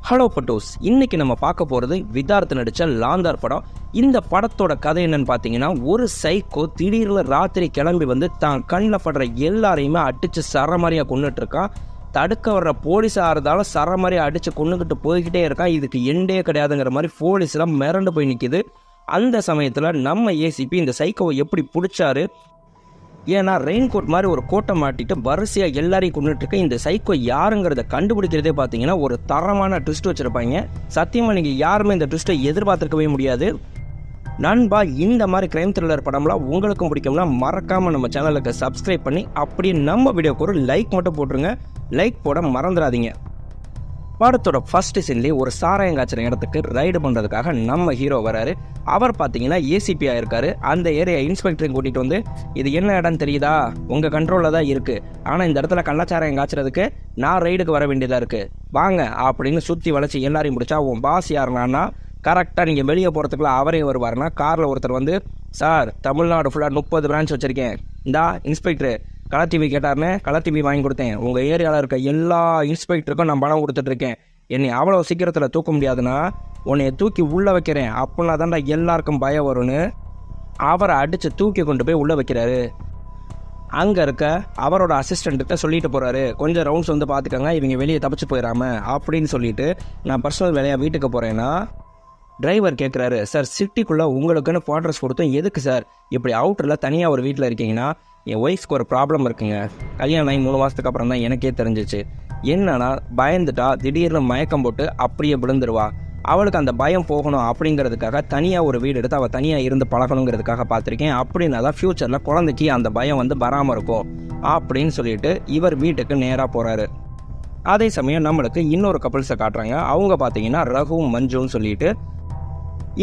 Hello பட்டோஸ், இன்னைக்கு நம்ம பார்க்க போகிறது விதார்த் நடித்த லாந்தார் படம். இந்த படத்தோட கதை என்னன்னு பார்த்தீங்கன்னா, ஒரு சைக்கோ திடீர்னு ராத்திரி கிளம்பி வந்து தான் கண்ணில் படுற எல்லாரையுமே அடித்து சரமாரியாக கொண்டுட்டு இருக்கான். தடுக்க வர்ற போலீஸாக இருந்தாலும் சரமாரியாக அடித்து கொண்டுக்கிட்டு போய்கிட்டே இருக்கான். இதுக்கு எண்டே கிடையாதுங்கிற மாதிரி போலீஸ்லாம் மிரண்டு போய் நிற்கிது. அந்த சமயத்தில் நம்ம ஏசிபி இந்த சைக்கோவை எப்படி பிடிச்சாரு, ஏன்னா ரெயின் கோட் மாதிரி ஒரு கோட்டை மாட்டிட்டு வரிசையாக எல்லாரையும் கொண்டுட்டு இந்த சைக்கோ யாருங்கிறத கண்டுபிடிக்கிறதே பார்த்தீங்கன்னா ஒரு தரமான ட்விஸ்ட் வச்சுருப்பாங்க. சத்தியமாக நீங்கள் யாருமே இந்த ட்விஸ்ட்டை எதிர்பார்த்துருக்கவே முடியாது. நண்பா, இந்த மாதிரி கிரைம் த்ரில்லர் படம்லாம் உங்களுக்கும் பிடிக்கும்னா மறக்காமல் நம்ம சேனலுக்கு சப்ஸ்கிரைப் பண்ணி அப்படியே நம்ம வீடியோக்கு ஒரு லைக் மட்டும் போட்டுருங்க. லைக் போட மறந்துடாதீங்க. படத்தோட ஃபர்ஸ்ட் சீன்லேயே ஒரு சாராயங்காய்ச்சற இடத்துக்கு ரைடு பண்ணுறதுக்காக நம்ம ஹீரோ வராரு. அவர் பார்த்தீங்கன்னா ஏசிபி ஆயிருக்காரு. அந்த ஏரியா இன்ஸ்பெக்டரையும் கூட்டிகிட்டு வந்து, இது என்ன இடம் தெரியுதா, உங்கள் கண்ட்ரோலில் தான் இருக்குது, ஆனால் இந்த இடத்துல கள்ளச்சாராயம் காய்ச்சறதுக்கு நான் ரைடுக்கு வர வேண்டியதாக இருக்குது, வாங்க அப்படின்னு சுற்றி வளைச்சி எல்லாரையும் பிடிச்சா, உன் பாஸ் யாருனா கரெக்டாக நீங்கள் வெளியே போகிறதுக்குள்ள அவரே வருவாருன்னா, காரில் ஒருத்தர் வந்து, சார் தமிழ்நாடு ஃபுல்லாக 30 பிரான்ச் வச்சுருக்கேன், இந்தா இன்ஸ்பெக்டரு கலர் டிவி கேட்டார்னே கலர் டிவி வாங்கி கொடுத்தேன், உங்கள் ஏரியாவில் இருக்க எல்லா இன்ஸ்பெக்டருக்கும் நான் பணம் கொடுத்துட்ருக்கேன், என்னை அவ்வளோ சீக்கிரத்தில் தூக்க முடியாதுன்னா உன்னை தூக்கி உள்ளே வைக்கிறேன், அப்படின்னா தான்டா எல்லாருக்கும் பயம் வரும்னு அவரை அடித்து தூக்கி கொண்டு போய் உள்ளே வைக்கிறாரு. அங்கே இருக்க அவரோட அசிஸ்டண்ட்டுகிட்ட சொல்லிட்டு போகிறாரு, கொஞ்சம் ரவுண்ட்ஸ் வந்து பார்த்துக்கோங்க, இவங்க வெளியே தப்பிச்சு போயிடாம அப்படின்னு சொல்லிட்டு நான் பர்சனல் வேலையாக வீட்டுக்கு போகிறேன்னா, டிரைவர் கேட்குறாரு, சார் சிட்டிக்குள்ளே உங்களுக்குன்னு குவார்டர்ஸ் கொடுத்தோம், எதுக்கு சார் இப்படி அவுட்டரில் தனியாக ஒரு வீட்டில் இருக்கீங்கன்னா, என் ஒய்ஃப்க்கு ஒரு ப்ராப்ளம் இருக்குங்க, கல்யாணம் ஆகி 3 மாதத்துக்கு அப்புறம் தான் எனக்கே தெரிஞ்சிச்சு, என்னன்னா பயந்துட்டா திடீர்னு மயக்கம் போட்டு அப்படியே விழுந்துருவா, அவளுக்கு அந்த பயம் போகணும் அப்படிங்கிறதுக்காக தனியாக ஒரு வீடு எடுத்து அவள் தனியாக இருந்து பழகணுங்கிறதுக்காக பார்த்துருக்கேன், அப்படின்னா தான் ஃப்யூச்சரில் குழந்தைக்கு அந்த பயம் வந்து வராமல் இருக்கும் அப்படின்னு சொல்லிட்டு இவர் வீட்டுக்கு நேராக போகிறாரு. அதே சமயம் நம்மளுக்கு இன்னொரு கப்பிள்ஸை காட்டுறாங்க. அவங்க பார்த்தீங்கன்னா ரகு மஞ்சுன்னு சொல்லிட்டு.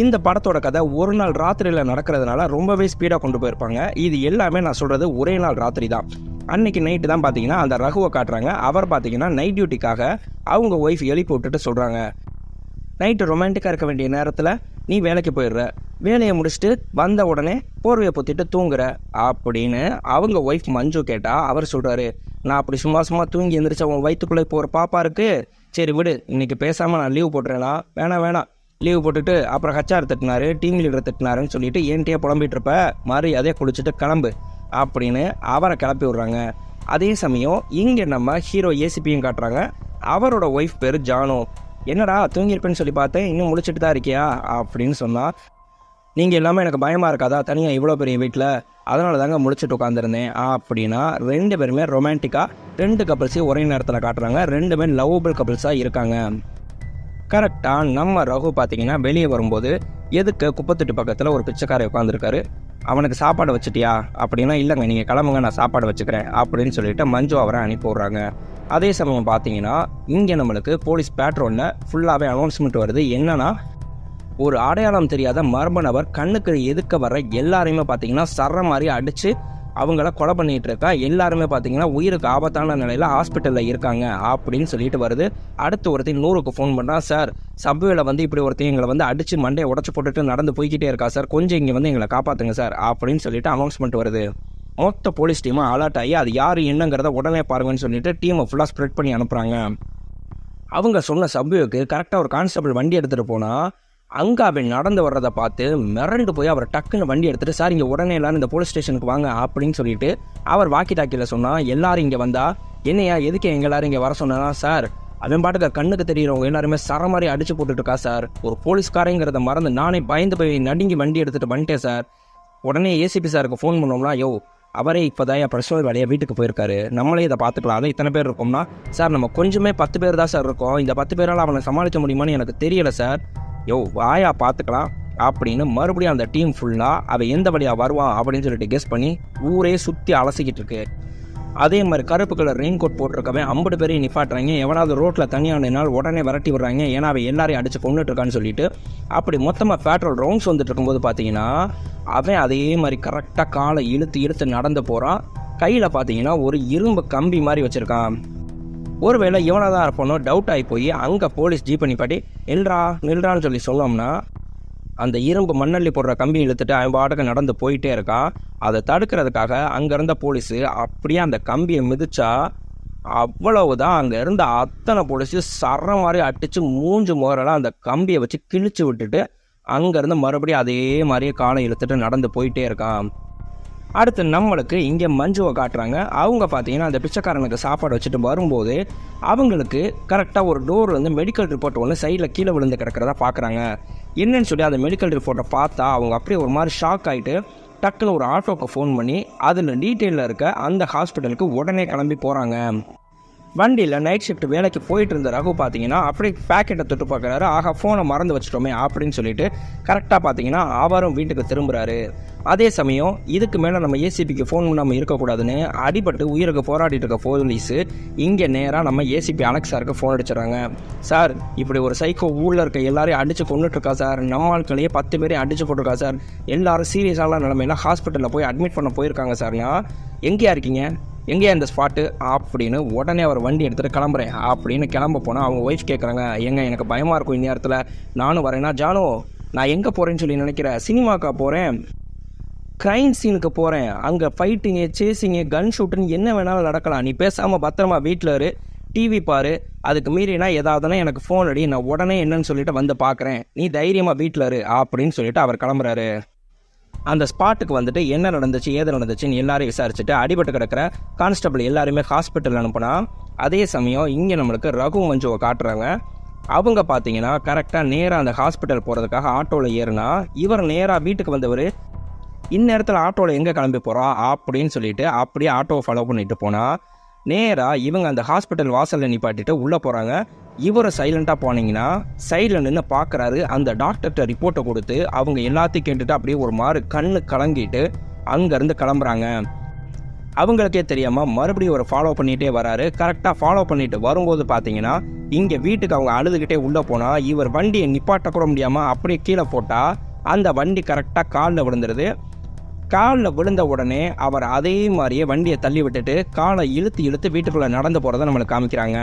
இந்த படத்தோட கதை ஒரு நாள் ராத்திரியில் நடக்கிறதுனால ரொம்பவே ஸ்பீடாக கொண்டு போயிருப்பாங்க. இது எல்லாமே நான் சொல்கிறது ஒரே நாள் ராத்திரி தான். அன்னைக்கு நைட்டு தான் பார்த்தீங்கன்னா அந்த ரகுவை காட்டுறாங்க. அவர் பார்த்தீங்கன்னா நைட் டியூட்டிக்காக அவங்க ஒய்ஃப் எழுப்பி விட்டுட்டு சொல்கிறாங்க, நைட்டு ரொமான்டிக்காக இருக்க வேண்டிய நேரத்தில் நீ வேலைக்கு போயிடுற, வேலையை முடிச்சுட்டு வந்த உடனே போர்வையை பொத்திட்டு தூங்குற அப்படின்னு அவங்க ஒய்ஃப் மஞ்சு கேட்டால் அவர் சொல்கிறாரு, நான் அப்படி சும்மா தூங்கி எந்திரிச்ச உன் வயிற்றுக்குள்ளே போகிற பாப்பா இருக்குது, சரி விடு, இன்றைக்கி பேசாமல் நான் லீவ் போட்டுறேனா, வேணாம் லீவ் போட்டுட்டு அப்புறம் ஹச்ஆர் திட்டினாரு, டீம் லீடர் திட்டினாருன்னு சொல்லிட்டு ஏன்ட்டே புலம்பிட்டு இருப்ப, மாதிரி அதே குளிச்சுட்டு கிளம்பு அப்படின்னு அவரை கிளப்பி விட்றாங்க. அதே சமயம் இங்கே நம்ம ஹீரோ ஏசிபியும் காட்டுறாங்க. அவரோட ஒய்ஃப் பேர் ஜானு. என்னடா தூங்கியிருப்பேன்னு சொல்லி பார்த்தேன், இன்னும் முழிச்சிட்டு தான் இருக்கியா அப்படின்னு சொன்னால், நீங்கள் எல்லாமே எனக்கு பயமாக இருக்காதா தனியாக இவ்வளோ பெரிய வீட்டில், அதனால தாங்க முழிச்சிட்டு உட்காந்துருந்தேன் அப்படின்னா, 2 பேருமே ரொமான்டிக்காக 2 கப்பிள்ஸையும் ஒரே நேரத்தில் காட்டுறாங்க. 2 பேரும் லவ்வபிள் கப்பிள்ஸாக இருக்காங்க. கரெக்டாக நம்ம ரகு பார்த்தீங்கன்னா வெளியே வரும்போது எதுக்கு குப்பத்தொட்டி பக்கத்தில் ஒரு பிச்சைக்காரை உட்காந்துருக்காரு. அவனுக்கு சாப்பாடு வச்சுட்டியா அப்படின்னா, இல்லைங்க நீங்கள் கிளம்புங்க நான் சாப்பாடு வச்சுக்கிறேன் அப்படின்னு சொல்லிட்டு மஞ்சு அவரை அனுப்பி விட்றாங்க. அதே சமயம் பார்த்தீங்கன்னா இங்கே நம்மளுக்கு போலீஸ் பேட்ரோலில் ஃபுல்லாகவே அனௌன்ஸ்மெண்ட் வருது. என்னன்னா, ஒரு அடையாளம் தெரியாத மர்ம நபர் கண்ணுக்கு எதுக்க வர்ற எல்லாரையுமே பார்த்தீங்கன்னா சர்ற மாதிரி அடித்து அவங்கள கொலை பண்ணிகிட்டு இருக்கா. எல்லாருமே பார்த்தீங்கன்னா உயிருக்கு ஆபத்தான நிலையில் ஹாஸ்பிட்டலில் இருக்காங்க அப்படின்னு சொல்லிட்டு வருது. அடுத்து ஒருத்தர் 100க்கு ஃபோன் பண்ணுறான், சார் சப்வேல வந்து இப்படி ஒருத்தர் எங்களை வந்து அடித்து மண்டையை உடச்சி போட்டுட்டு நடந்து போய்கிட்டே இருக்கா சார், கொஞ்சம் இங்கே வந்து எங்களை காப்பாற்றுங்க சார் அப்படின்னு சொல்லிட்டு அனௌன்ஸ்மெண்ட் வருது. மொத்த போலீஸ் டீமும் அலர்ட் ஆகி அது யார் என்னங்கிறத உடனே பாருங்கன்னு சொல்லிட்டு டீமை ஃபுல்லாக ஸ்ப்ரெட் பண்ணி அனுப்புகிறாங்க. அவங்க சொன்ன சப்வேக்கு கரெக்டாக ஒரு கான்ஸ்டபிள் வண்டி எடுத்துகிட்டு போனால், அங்கே அவன் நடந்து வர்றதை பார்த்து மிரண்டு போய் அவர் டக்குன்னு வண்டி எடுத்துகிட்டு, சார் இங்கே உடனே எல்லாரும் இந்த போலீஸ் ஸ்டேஷனுக்கு வாங்க அப்படின்னு சொல்லிட்டு அவர் வாக்கி டாக்கியில் சொன்னால், எல்லாரும் இங்கே வந்தா என்னையா எதுக்கு எல்லாரும் இங்கே வர சொன்னா, சார் அவன் பாட்டுக்கு கண்ணுக்கு தெரியுறவங்க எல்லாருமே சர மாதிரி அடிச்சு போட்டுருக்கா சார், ஒரு போலீஸ்காரங்கிறத மறந்து நானே பயந்து போய் நடுங்கி வண்டி எடுத்துகிட்டு வந்துட்டேன் சார். உடனே ஏசிபி சாருக்கு ஃபோன் பண்ணோம்னா, யோ அவரே இப்போதான் என் பர்சனல் வேலையாக வீட்டுக்கு போயிருக்காரு, நம்மளே இதை பார்த்துக்கலாம், அதை இத்தனை பேர் இருக்கோம்னா, சார் நம்ம கொஞ்சமே 10 பேர் தான் சார் இருக்கோம், இந்த 10 பேரால் அவனை சமாளிக்க முடியுமான்னு எனக்கு தெரியலை சார், யோ வாயா பார்த்துக்கலாம் அப்படின்னு மறுபடியும் அந்த டீம் ஃபுல்லாக அவன் எந்த வழியாக வருவான் அப்படின்னு சொல்லிட்டு கெஸ் பண்ணி ஊரே சுற்றி அலசிக்கிட்டு இருக்கு. அதே மாதிரி கருப்பு கலர் ரெயின் கோட் போட்டிருக்கவன் 50 பேரையும் நிப்பாட்டுறாங்க. எவனாவது ரோட்டில் தனியானால் உடனே விரட்டி விடுறாங்க, ஏன்னா அவன் எல்லாரையும் அடித்து கொண்டுட்டு இருக்கான்னு சொல்லிட்டு. அப்படி மொத்தமாக பேட்ரோல் ரவுண்ட்ஸ் வந்துட்டு இருக்கும்போது பார்த்தீங்கன்னா அவன் அதே மாதிரி கரெக்டாக காலை இழுத்து நடந்து போகிறான். கையில் பார்த்தீங்கன்னா ஒரு இரும்பு கம்பி மாதிரி வச்சுருக்கான். ஒருவேளை இவனாக தான் இருப்பானோ டவுட் ஆகி போய் அங்கே போலீஸ் ஜீப் நிப்பாட்டி நில்றான்னு சொல்லி சொன்னோம்னா, அந்த இரும்பு மண்ணள்ளி போடுற கம்பி இழுத்துட்டு அவன் பாட்டுக்கு நடந்து போயிட்டே இருக்கான். அதை தடுக்கிறதுக்காக அங்கே இருந்த போலீஸு அப்படியே அந்த கம்பியை மிதிச்சா அவ்வளவுதான், அங்கே இருந்த அத்தனை போலீஸு சர மாதிரி அடித்து மூஞ்சு முகரெல்லாம் அந்த கம்பியை வச்சு கிழிச்சு விட்டுட்டு அங்கேருந்து மறுபடியும் அதே மாதிரியே காலை இழுத்துட்டு நடந்து போயிட்டே இருக்கான். அடுத்து நம்மளுக்கு இங்கே மஞ்சுவை காட்டுறாங்க. அவங்க பார்த்தீங்கன்னா அந்த பிச்சைக்காரனுக்கு சாப்பாடு வச்சுட்டு வரும்போது அவங்களுக்கு கரெக்டாக ஒரு டோர் வந்து மெடிக்கல் ரிப்போர்ட் ஒன்று சைடில் கீழே விழுந்து கிடக்கிறதா பார்க்குறாங்க. என்னன்னு சொல்லி அந்த மெடிக்கல் ரிப்போர்ட்டை பார்த்தா அவங்க அப்படியே ஒரு மாதிரி ஷாக் ஆகிட்டு டக்குன்னு ஒரு ஆட்டோக்கு ஃபோன் பண்ணி அதில் டீட்டெயிலில் இருக்க அந்த ஹாஸ்பிட்டலுக்கு உடனே கிளம்பி போகிறாங்க. வண்டியில் நைட் ஷிஃப்ட் வேலைக்கு போயிட்டு இருந்த ரகு பார்த்தீங்கன்னா அப்படியே பேக்கெட்டை தொட்டு பார்க்குறாரு. ஆகா, ஃபோனை மறந்து வச்சிட்டோமே அப்படின்னு சொல்லிட்டு கரெக்டாக பார்த்தீங்கன்னா அவரும் வீட்டுக்கு திரும்புகிறாரு. அதே சமயம் இதுக்கு மேலே நம்ம ஏசிபிக்கு ஃபோன் பண்ணாமல் இருக்கக்கூடாதுன்னு அடிபட்டு உயிருக்கு போராடிட்டு இருக்க போலீஸு இங்கே நேராக நம்ம ஏசிபி அலெக்ஸ் சாருக்கு ஃபோன் அடிச்சிடறாங்க. சார், இப்படி ஒரு சைக்கோ ஊரில் இருக்க எல்லாரையும் அடித்து கொண்டுட்ருக்கா சார், நம்ம ஆட்களையே 10 பேரையும் அடித்து போட்டிருக்கா சார், எல்லாரும் சீரியஸான நிலைமையில ஹாஸ்பிட்டலில் போய் அட்மிட் பண்ண போயிருக்காங்க சார்னா, எங்கேயா இருக்கீங்க, எங்கேயா இந்த ஸ்பாட்டு அப்படின்னு உடனே அவர் வண்டி எடுத்துகிட்டு கிளம்புறேன் அப்படின்னு கிளம்ப போனால் அவங்க ஒய்ஃப் கேட்குறாங்க, எனக்கு பயமாக இருக்கும் இந்த நேரத்தில், நானும் வரேன்னா. ஜானு, நான் எங்கே போகிறேன்னு சொல்லி நினைக்கிறேன், சினிமாக்கா போகிறேன், க்ரைம் சீனுக்கு போகிறேன், அங்கே ஃபைட்டிங்கு சேசிங்கு கன் ஷூட்டுன்னு என்ன வேணாலும் நடக்கலாம், நீ பேசாமல் பத்திரமா வீட்டில் இரு, டிவி பாரு, அதுக்கு மீறினா ஏதாவதுனா எனக்கு ஃபோன் அடி, நான் உடனே என்னன்னு சொல்லிட்டு வந்து பார்க்குறேன், நீ தைரியமாக வீட்டில் இரு அப்படின்னு சொல்லிட்டு அவர் கிளம்புறாரு. அந்த ஸ்பாட்டுக்கு வந்துட்டு என்ன நடந்துச்சு ஏது நடந்துச்சுன்னு எல்லாரையும் விசாரிச்சுட்டு அடிபட்டு கிடக்கிற கான்ஸ்டபிள் எல்லாருமே ஹாஸ்பிட்டல் அனுப்புனா. அதே சமயம் இங்கே நம்மளுக்கு ரகு மஞ்சுவை காட்டுறாங்க. அவங்க பார்த்தீங்கன்னா கரெக்டாக நேராக அந்த ஹாஸ்பிட்டல் போகிறதுக்காக ஆட்டோவில் ஏறுனா இவர் நேராக வீட்டுக்கு வந்தவர் இந்நேரத்தில் ஆட்டோவில் எங்கே கிளம்பி போகிறா அப்படின்னு சொல்லிட்டு அப்படியே ஆட்டோவை ஃபாலோ பண்ணிட்டு போனால் நேராக இவங்க அந்த ஹாஸ்பிட்டல் வாசலில் நிப்பாட்டிட்டு உள்ளே போகிறாங்க. இவர் சைலண்ட்டாக போனீங்கன்னா சைடில் நின்று பார்க்குறாரு. அந்த டாக்டர்கிட்ட ரிப்போர்ட்டை கொடுத்து அவங்க எல்லாத்தையும் கேட்டுட்டு அப்படியே ஒரு மாதிரி கண்ணு கலங்கிட்டு அங்கேருந்து கிளம்புறாங்க. அவங்களுக்கே தெரியாமல் மறுபடியும் ஒரு ஃபாலோ பண்ணிகிட்டே வராரு. கரெக்டாக ஃபாலோ பண்ணிட்டு வரும்போது பார்த்தீங்கன்னா இங்கே வீட்டுக்கு அவங்க அழுதுகிட்டே உள்ளே போனால் இவர் வண்டியை நிப்பாட்ட கூட முடியாமல் அப்படியே கீழே போட்டால் அந்த வண்டி கரெக்டாக காலில் விழுந்துருது. காலில் விழுந்த உடனே அவர் அதே மாதிரியே வண்டியை தள்ளி விட்டுட்டு காலை இழுத்து வீட்டுக்குள்ளே நடந்து போகிறத நம்மளுக்கு காமிக்கிறாங்க.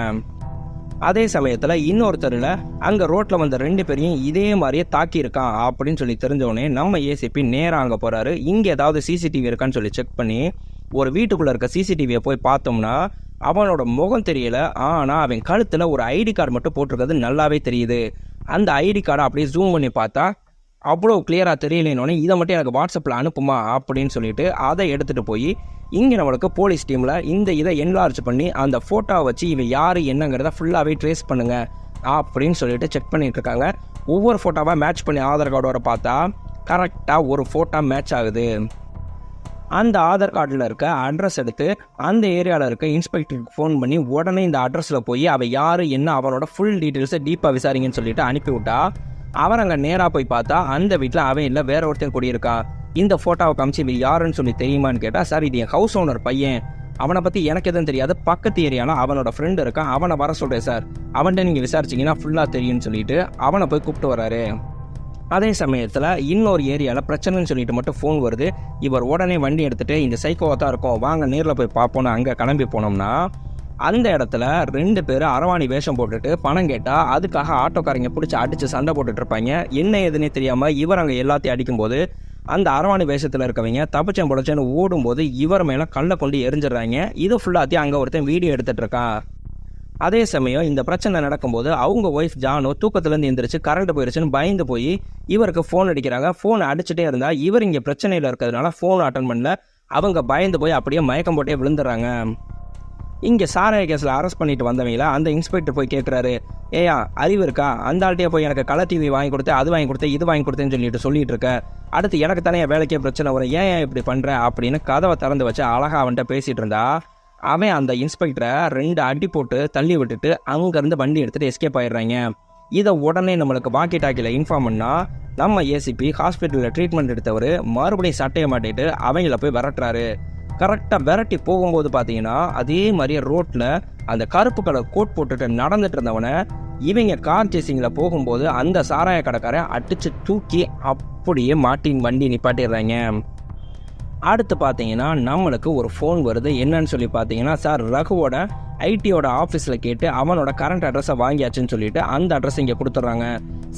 அதே சமயத்தில் இன்னொருத்தரில் அங்கே ரோட்டில் வந்த 2 பேரையும் இதே மாதிரியே தாக்கியிருக்கான் அப்படின்னு சொல்லி தெரிஞ்சவொடனே நம்ம ஏசிபி நேராக அங்கே போகிறாரு. இங்கே ஏதாவது சிசிடிவி இருக்கான்னு சொல்லி செக் பண்ணி ஒரு வீட்டுக்குள்ளே இருக்க சிசிடிவியை போய் பார்த்தோம்னா அவனோட முகம் தெரியல, ஆனால் அவன் கழுத்தில் ஒரு ஐடி கார்டு மட்டும் போட்டிருக்கிறது நல்லாவே தெரியுது. அந்த ஐடி கார்டை அப்படியே ஜூம் பண்ணி பார்த்தா அவ்வளோ கிளியராக தெரியலேனோடனே இதை மட்டும் எனக்கு வாட்ஸ்அப்பில் அனுப்புமா அப்படின்னு சொல்லிட்டு அதை எடுத்துகிட்டு போய் இங்கே நம்மளுக்கு போலீஸ் டீமில் இதை என்லார்ஜ் பண்ணி அந்த ஃபோட்டோவை வச்சு இவன் யார் என்னங்கிறத ஃபுல்லாகவே ட்ரேஸ் பண்ணுங்க அப்படின்னு சொல்லிட்டு செக் பண்ணிட்டு இருக்காங்க. ஒவ்வொரு ஃபோட்டோவாக மேட்ச் பண்ணி ஆதார் கார்டோட பார்த்தா கரெக்டாக ஒரு ஃபோட்டோ மேட்ச் ஆகுது. அந்த ஆதார் கார்டில் இருக்க அட்ரஸ் எடுத்து அந்த ஏரியாவில் இருக்க இன்ஸ்பெக்டருக்கு ஃபோன் பண்ணி உடனே இந்த அட்ரஸில் போய் அவன் யார் என்ன அவனோட ஃபுல் டீட்டெயில்ஸை டீப்பாக விசாரிங்கன்னு சொல்லிட்டு அனுப்பிவிட்டா அவன் அங்கே நேராக போய் பார்த்தா அந்த வீட்டில் அவன் இல்லை வேற ஒருத்தர் கூடியிருக்கான். இந்த ஃபோட்டோவை காமிச்சு இவன் யாருன்னு சொல்லி தெரியுமான்னு கேட்டால், சார் இது என் ஹவுஸ் ஓனர் பையன், அவனை பற்றி எனக்கு எதுவும் தெரியாது, பக்கத்து ஏரியாவில் அவனோட ஃப்ரெண்டு இருக்கான், அவனை வர சொல்கிறேன் சார், அவன்கிட்ட நீங்கள் விசாரிச்சிங்கன்னா ஃபுல்லாக தெரியும்னு சொல்லிட்டு அவனை போய் கூப்பிட்டு வராரு. அதே சமயத்தில் இன்னொரு ஏரியாவில் பிரச்சனைன்னு சொல்லிட்டு மட்டும் ஃபோன் வருது. இவர் உடனே வண்டி எடுத்துகிட்டு இந்த சைக்கோவாக தான் இருக்கும், வாங்க நேரில் போய் பார்ப்போன்னு அங்கே கிளம்பி போனோம்னா அந்த இடத்துல 2 பேர் அரவாணி வேஷம் போட்டுட்டு பணம் கேட்டால் அதுக்காக ஆட்டோக்காரங்க பிடிச்சி அடித்து சண்டை போட்டுட்டு இருப்பாங்க. என்ன ஏதுன்னே தெரியாமல் இவர் அங்கே எல்லாத்தையும் அடிக்கும்போது அந்த அரவாணி வேஷத்தில் இருக்கவங்க தப்பிச்சேன் புடச்சேன்னு ஓடும்போது இவர் மேலே கல்லை கொண்டு எரிஞ்சிடறாங்க. இது ஃபுல்லாத்தையும் அங்கே ஒருத்தன் வீடியோ எடுத்துகிட்டு இருக்கான். அதே சமயம் இந்த பிரச்சனை நடக்கும்போது அவங்க ஒய்ஃப் ஜானு தூக்கத்துலேருந்து எந்திரிச்சு கரண்ட் போயிடுச்சுன்னு பயந்து போய் இவருக்கு ஃபோன் அடிக்கிறாங்க. ஃபோன் அடிச்சுட்டே இருந்தால் இவர் இங்கே பிரச்சனையில் இருக்கிறதுனால ஃபோன் அட்டன் பண்ணல. அவங்க பயந்து போய் அப்படியே மயக்கம் போட்டே விழுந்துடுறாங்க. இங்கே சாராய கேஸில் அரெஸ்ட் பண்ணிட்டு வந்தவங்கள அந்த இன்ஸ்பெக்டர் போய் கேட்குறாரு, ஏயா அறிவு இருக்கா, அந்த ஆள்கிட்டே போய் எனக்கு கலர் டிவி வாங்கி கொடுத்து அது வாங்கி கொடுத்து இது வாங்கி கொடுத்தேன்னு சொல்லிட்டு இருக்க, அடுத்து எனக்கு தானே வேலைக்கே பிரச்சனை வரும், ஏன் இப்படி பண்ணுற அப்படின்னு கதவை திறந்து வச்சு அழகாக அவன்கிட்ட பேசிகிட்டு இருந்தா அவன் அந்த இன்ஸ்பெக்டரை 2 அடி போட்டு தள்ளி விட்டுட்டு அங்கேருந்து வண்டி எடுத்துகிட்டு எஸ்கேப் ஆயிடுறாங்க. இதை உடனே நம்மளுக்கு வாக்கி டாக்கியில் இன்ஃபார்ம் பண்ணால் நம்ம ஏசிபி ஹாஸ்பிட்டலில் ட்ரீட்மெண்ட் எடுத்தவர் மறுபடியும் சட்டையை மாட்டிட்டு அவங்கள போய் விரட்டுறாரு. கரெக்டாக விரட்டி போகும்போது பார்த்தீங்கன்னா அதே மாதிரியே ரோட்டில் அந்த கருப்பு கலர் கோட் போட்டுட்டு நடந்துட்டு இருந்தவனை இவங்க கார் சேசிங்கில் போகும்போது அந்த சாராய கடைக்காரன் அடித்து தூக்கி அப்படியே மாட்டின் வண்டி நிப்பாட்டிடுறாங்க. அடுத்து பார்த்தீங்கன்னா நம்மளுக்கு ஒரு ஃபோன் வருது. என்னன்னு சொல்லி பார்த்தீங்கன்னா, சார் ரகுவோட ஐடியோட ஆஃபீஸில் கேட்டு அவனோட கரண்ட் அட்ரஸை வாங்கியாச்சுன்னு சொல்லிட்டு அந்த அட்ரஸ் இங்கே கொடுத்துட்றாங்க.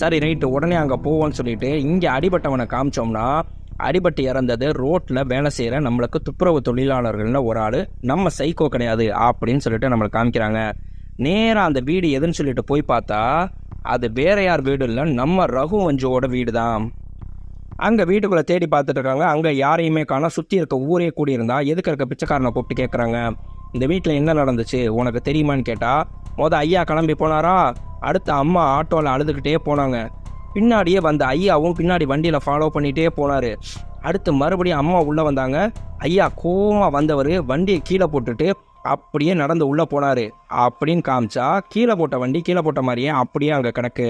சரி ரைட்டு, உடனே அங்கே போவோன்னு சொல்லிட்டு இங்கே அடிபட்டவனை காமிச்சோம்னா அடிபட்டு இறந்தது ரோட்டில் வேலை செய்கிற நம்மளுக்கு துப்புரவு தொழிலாளர்கள்னு ஒரு ஆள், நம்ம சைக்கோ கிடையாது அப்படின்னு சொல்லிட்டு நம்மளுக்கு காமிக்கிறாங்க. நேராக அந்த வீடு எதுன்னு சொல்லிட்டு போய் பார்த்தா அது வேற யார் வீடு இல்லை, நம்ம ரகு மஞ்சுவோட வீடு தான். அங்கே வீட்டுக்குள்ளே தேடி பார்த்துட்டு இருக்காங்க. அங்கே யாரையுமே காணோம். சுற்றி இருக்க ஊரே கூடியிருந்தா எதுக்கு இருக்க பிச்சைக்காரனை கூப்பிட்டு கேட்குறாங்க, இந்த வீட்டில் என்ன நடந்துச்சு உனக்கு தெரியுமான்னு கேட்டால், ஐயா கிளம்பி போனாரா, அடுத்த அம்மா ஆட்டோவில் அழுதுகிட்டே போனாங்க, பின்னாடியே வந்த ஐயாவும் பின்னாடி வண்டியில் ஃபாலோ பண்ணிகிட்டே போனார், அடுத்து மறுபடியும் அம்மா உள்ளே வந்தாங்க, ஐயா கோவமாக வந்தவர் வண்டியை கீழே போட்டுட்டு அப்படியே நடந்து உள்ளே போனார் அப்படின்னு காமிச்சா கீழே போட்ட வண்டி கீழே போட்ட மாதிரியே அப்படியே அங்கே கிடக்கு.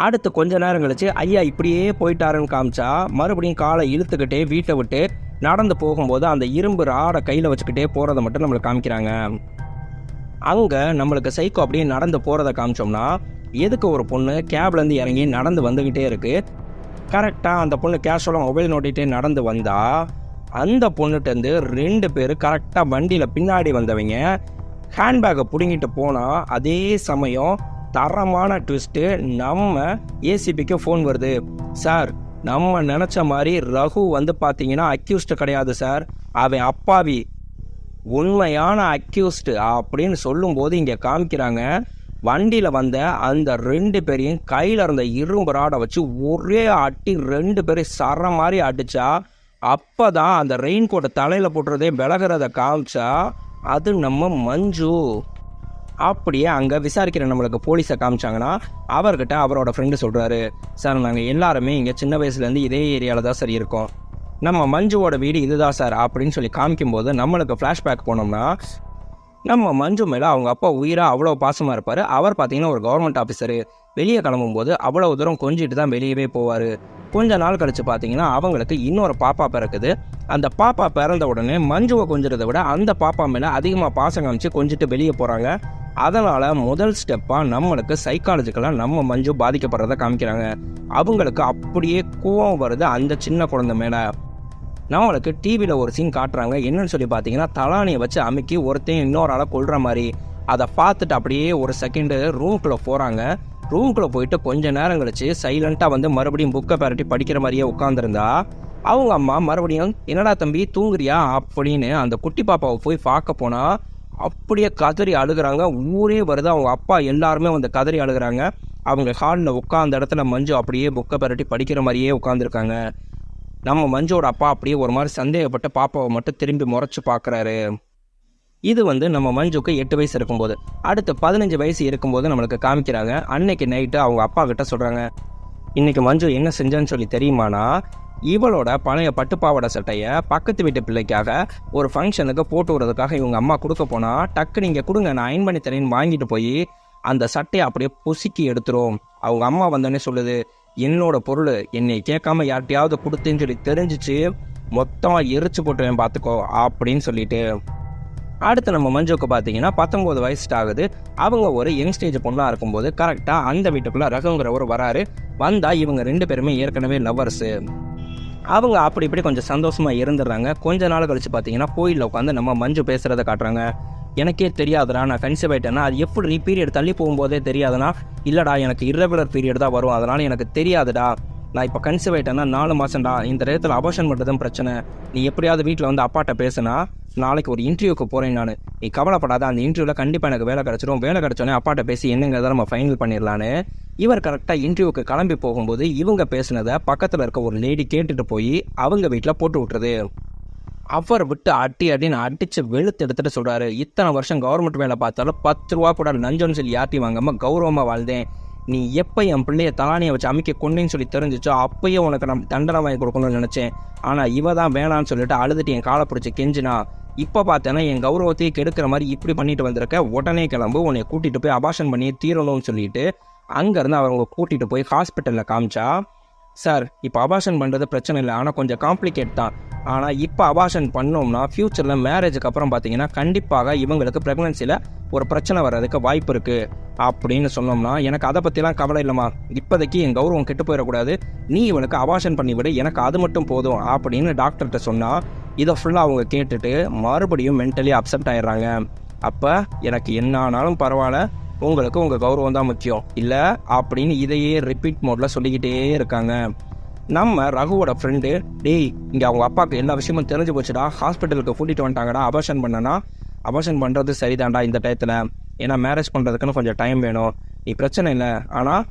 அடுத்து கொஞ்ச நேரம் கழிச்சு ஐயா இப்படியே போயிட்டாருன்னு காமிச்சா மறுபடியும் காலை இழுத்துக்கிட்டே வீட்டை விட்டு நடந்து போகும்போது அந்த இரும்பு ராடை கையில் வச்சுக்கிட்டே போகிறத மட்டும் நம்மளுக்கு காமிக்கிறாங்க. அங்கே நம்மளுக்கு சைக்கோ அப்படியே நடந்து போகிறத காமிச்சோம்னா எதுக்கு ஒரு பொண்ணு கேப்லேருந்து இறங்கி நடந்து வந்துக்கிட்டே இருக்குது. கரெக்டாக அந்த பொண்ணு கேஷுவலாக மொபைல் நோட்டிகிட்டே நடந்து வந்தால் அந்த பொண்ணுகிட்டேருந்து 2 பேர் கரெக்டாக வண்டியில் பின்னாடி வந்தவங்க ஹேண்ட்பேக்கை பிடுங்கிட்டு போனால் அதே சமயம் தரமான ட்விஸ்ட்டு, நம்ம ஏசிபிக்கு ஃபோன் வருது, சார் நம்ம நினச்ச மாதிரி ரகு வந்து பார்த்தீங்கன்னா அக்யூஸ்டு கிடையாது சார், அவன் அப்பாவி, உண்மையான அக்யூஸ்டு அப்படின்னு சொல்லும்போது இங்கே காமிக்கிறாங்க வண்டியில் வந்த அந்த 2 பேரையும் கையில் இருந்த இரும்பு ராடை வச்சு ஒரே அட்டி 2 பேரையும் சர மாதிரி அடித்தா அப்போ தான் அந்த ரெயின் கோட்டை தலையில் போட்டுறதே விலகிறத காமிச்சா அது நம்ம மஞ்சு. அப்படியே அங்கே விசாரிக்கிற நம்மளுக்கு போலீஸை காமிச்சாங்கன்னா அவர்கிட்ட அவரோட ஃப்ரெண்டு சொல்கிறாரு, சார் நாங்கள் எல்லாருமே இங்கே சின்ன வயசுலேருந்து இதே ஏரியாவில் தான் சார் இருக்கோம், நம்ம மஞ்சுவோட வீடு இதுதான் சார் அப்படின்னு சொல்லி காமிக்கும்போது நம்மளுக்கு ஃப்ளாஷ்பேக் போனோம்னா நம்ம மஞ்சு மேலே அவங்க அப்பா உயிராக அவ்வளோ பாசமாக இருப்பார். அவர் பார்த்தீங்கன்னா ஒரு கவர்மெண்ட் ஆஃபீஸரு, வெளியே கிளம்பும்போது அவ்வளோ தூரம் கொஞ்சிட்டு தான் வெளியவே போவார். கொஞ்ச நாள் கழித்து பார்த்தீங்கன்னா அவங்களுக்கு இன்னொரு பாப்பா பிறக்குது. அந்த பாப்பா பிறந்த உடனே மஞ்சுவை கொஞ்சிறதை விட அந்த பாப்பா மேலே அதிகமாக பாசம் காமிச்சு கொஞ்சிட்டு வெளியே போகிறாங்க. அதனால் முதல் ஸ்டெப்பாக நம்மளுக்கு சைக்காலஜிக்கலாக நம்ம மஞ்சு பாதிக்கப்படுறத காமிக்கிறாங்க. அவங்களுக்கு அப்படியே கோவம் வருது அந்த சின்ன குழந்தை மேலே. நம்மளுக்கு டிவியில் ஒரு சீன் காட்டுறாங்க. என்னன்னு சொல்லி பார்த்தீங்கன்னா தலானியை வச்சு அமுக்கி ஒருத்தையும் இன்னொரு ஆளை கொள்கிற மாதிரி. அதை பார்த்துட்டு அப்படியே ஒரு செகண்டு ரூம்குள்ளே போகிறாங்க. ரூம்குள்ளே போயிட்டு கொஞ்ச நேரம் கழிச்சு சைலண்ட்டாக வந்து மறுபடியும் புக்கை பரட்டி படிக்கிற மாதிரியே உட்காந்துருந்தா அவங்க அம்மா மறுபடியும் என்னடா தம்பி தூங்குறியா அப்படின்னு அந்த குட்டி பாப்பாவை போய் பார்க்க போனால் அப்படியே கதறி அழுகிறாங்க. ஊரே வருது, அவங்க அப்பா எல்லாருமே வந்து கதறி அழுகிறாங்க. அவங்க ஹாலில் உட்காந்த இடத்துல மஞ்சு அப்படியே புக்கை பரட்டி படிக்கிற மாதிரியே உட்காந்துருக்காங்க. நம்ம மஞ்சோட அப்பா அப்படியே ஒரு மாதிரி சந்தேகப்பட்டு பாப்பாவை மட்டும் திரும்பி முறைச்சி பார்க்குறாரு. இது வந்து நம்ம மஞ்சுக்கு 8 வயசு இருக்கும்போது. அடுத்து 15 வயசு இருக்கும்போது நம்மளுக்கு காமிக்கிறாங்க. அன்னைக்கு நைட்டு அவங்க அப்பா கிட்ட சொல்கிறாங்க, இன்றைக்கி மஞ்சு என்ன செஞ்சான்னு சொல்லி தெரியுமானா, இவளோட பழைய பட்டுப்பாவோட சட்டையை பக்கத்து வீட்டு பிள்ளைக்காக ஒரு ஃபங்க்ஷனுக்கு போட்டு விடுறதுக்காக இவங்க அம்மா கொடுக்க போனால் டக்கு நீங்கள் கொடுங்க நான் அயன் பண்ணி தரேன்னு வாங்கிட்டு போய் அந்த சட்டையை அப்படியே பொசுக்கி எடுத்துரும். அவங்க அம்மா வந்தோடனே சொல்லுது, என்னோட பொருள் என்னை கேட்காம யார்கிட்டையாவது கொடுத்தேன்னு சொல்லி தெரிஞ்சிச்சு மொத்தமாக எரிச்சு போட்டுவேன் பார்த்துக்கோ அப்படின்னு சொல்லிட்டு. அடுத்து நம்ம மஞ்சுக்கு பார்த்தீங்கன்னா 19 வயசு ஆகுது. அவங்க ஒரு யங் ஸ்டேஜ் பொண்ணாக இருக்கும்போது கரெக்டாக அந்த வீட்டுக்குள்ளே ரகுங்கிறவர் வராரு. வந்தால் இவங்க 2 பேருமே ஏற்கனவே லவ்வர்ஸு. அவங்க அப்படி இப்படி கொஞ்சம் சந்தோஷமாக இருந்துடுறாங்க. கொஞ்ச நாள் கழிச்சு பார்த்தீங்கன்னா கோயிலில் உட்காந்து நம்ம மஞ்சு பேசுகிறத காட்டுறாங்க. எனக்கே தெரியாதுடா நான் கன்சீவ் ஆகிட்டேன்னா, அது எப்படி பீரியட் தள்ளி போகும்போதே தெரியாதுன்னா, இல்லைடா எனக்கு இர்ரெகுலர் பீரியட் தான் வரும் அதனால் எனக்கு தெரியாதுடா, நான் இப்போ கன்சீவ் ஆகிட்டேன்னா 4 மாதம்டா, இந்த நேரத்தில் அபார்ஷன் பண்ணுறதும் பிரச்சனை, நீ எப்படியாவது வீட்டில் வந்து அப்பாட்ட பேசுனா நாளைக்கு ஒரு இன்டர்வியூக்கு போகிறேன் நான், நீ கவலைப்படாத, அந்த இன்டர்வியூவில் கண்டிப்பாக எனக்கு வேலை கிடச்சிரும், வேலை கிடச்சோன்னே அப்பாட்ட பேசி என்னங்கிறத நம்ம ஃபைனல் பண்ணிடலான்னு. இவர் கரெக்டாக இன்டர்வியூக்கு கிளம்பி போகும்போது இவங்க பேசுனதை பக்கத்தில் இருக்க ஒரு லேடி கேட்டுட்டு போய் அவங்க வீட்டில் போட்டு விட்டுறது. அவர் விட்டு அடின்னு அடித்து வெளுத்து எடுத்துகிட்டு சொல்கிறாரு, இத்தனை வருஷம் கவர்மெண்ட் வேலை பார்த்தாலும் 10 ரூபா கூட லஞ்சம்னு சொல்லி யார்ட்டி வாங்காமல் கௌரவமாக வாழ்ந்தேன், நீ எப்போ என் பிள்ளைய தலானியை வச்சு அமைக்க கொண்டேன்னு சொல்லி தெரிஞ்சிச்சோ அப்போயே உனக்கு நான் தண்டனை வாங்கி கொடுக்கணும்னு நினச்சேன், ஆனால் இவ தான் வேணான்னு சொல்லிட்டு அழுதுட்டு என் காலை பிடிச்சி கெஞ்சினா, இப்போ பார்த்தேன்னா என் கௌரவத்தையே கெடுக்கிற மாதிரி இப்படி பண்ணிட்டு வந்திருக்க, உடனே கிளம்பு, உன்னை கூட்டிகிட்டு போய் அபார்ஷன் பண்ணி தீரணும்னு சொல்லிட்டு அங்கேருந்து அவங்க கூட்டிகிட்டு போய் ஹாஸ்பிட்டலில் காமிச்சா, சார் இப்போ அபார்ஷன் பண்ணுறது பிரச்சனை இல்லை, ஆனால் கொஞ்சம் காம்ப்ளிகேட் தான், ஆனால் இப்போ அபார்ஷன் பண்ணோம்னா ஃப்யூச்சரில் மேரேஜுக்கு அப்புறம் பார்த்தீங்கன்னா கண்டிப்பாக இவங்களுக்கு ப்ரெக்னன்சியில் ஒரு பிரச்சனை வர்றதுக்கு வாய்ப்பு இருக்குது அப்படின்னு சொன்னோம்னா, எனக்கு அதை பற்றிலாம் கவலை இல்லைம்மா, இப்போதைக்கு என் கௌரவம் கெட்டு போயிடக்கூடாது, நீ இவனுக்கு அபார்ஷன் பண்ணிவிடு, எனக்கு அது மட்டும் போதும் அப்படின்னு டாக்டர்கிட்ட சொன்னால், இதை ஃபுல்லாக அவங்க கேட்டுட்டு மறுபடியும் மென்டலி அப்செட் ஆயிடுறாங்க. அப்போ எனக்கு என்ன ஆனாலும் பரவாயில்ல, உங்களுக்கு உங்கள் கௌரவம் தான் முக்கியம் இல்லை அப்படின்னு இதையே ரிப்பீட் மோடில் சொல்லிக்கிட்டே இருக்காங்க. நம்ம ரகுவோட ஃப்ரெண்டு, டேய் இங்கே அவங்க அப்பாவுக்கு எல்லா விஷயமும் தெரிஞ்சு போச்சுடா, ஹாஸ்பிட்டலுக்கு கூட்டிகிட்டு வந்துட்டாங்கடா, அபார்ஷன் பண்ணனா அபார்ஷன் பண்ணுறது சரிதான்டா இந்த டயத்தில், ஏன்னா மேரேஜ் பண்ணுறதுக்குன்னு கொஞ்சம் டைம் வேணும், நீ பிரச்சனை இல்லை, ஆனால்